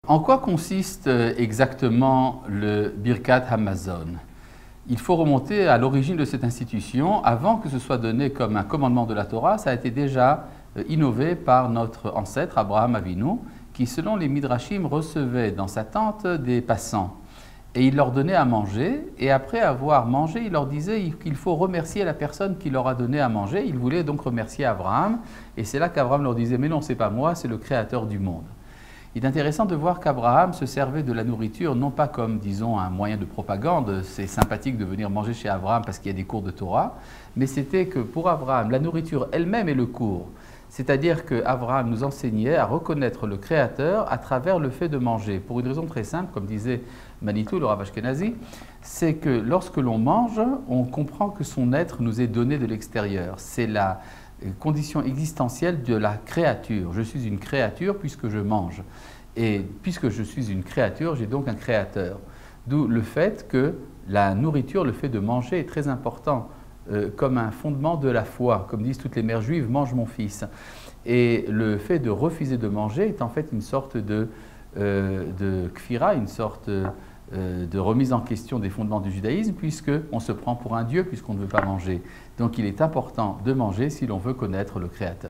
En quoi consiste exactement le Birkat Hamazon? Il faut remonter à l'origine de cette institution. Avant que ce soit donné comme un commandement de la Torah, ça a été déjà innové par notre ancêtre Abraham Avinu, qui selon les Midrashim recevait dans sa tente des passants. Et il leur donnait à manger, et après avoir mangé, il leur disait qu'il faut remercier la personne qui leur a donné à manger. Il voulait donc remercier Abraham, et c'est là qu'Abraham leur disait « Mais non, c'est pas moi, c'est le Créateur du monde ». Il est intéressant de voir qu'Abraham se servait de la nourriture non pas comme, disons, un moyen de propagande, c'est sympathique de venir manger chez Abraham parce qu'il y a des cours de Torah, mais c'était que pour Abraham, la nourriture elle-même est le cours. C'est-à-dire qu'Abraham nous enseignait à reconnaître le Créateur à travers le fait de manger. Pour une raison très simple, comme disait Manitou, le Rav Ashkenazi, c'est que lorsque l'on mange, on comprend que son être nous est donné de l'extérieur. C'est la condition existentielle de la créature. Je suis une créature puisque je mange. Et puisque je suis une créature, j'ai donc un créateur. D'où le fait que la nourriture, le fait de manger est très important, comme un fondement de la foi. Comme disent toutes les mères juives, mange mon fils. Et le fait de refuser de manger est en fait une sorte de kfira, une sorte de remise en question des fondements du judaïsme, puisqu'on se prend pour un dieu puisqu'on ne veut pas manger. Donc il est important de manger si l'on veut connaître le Créateur.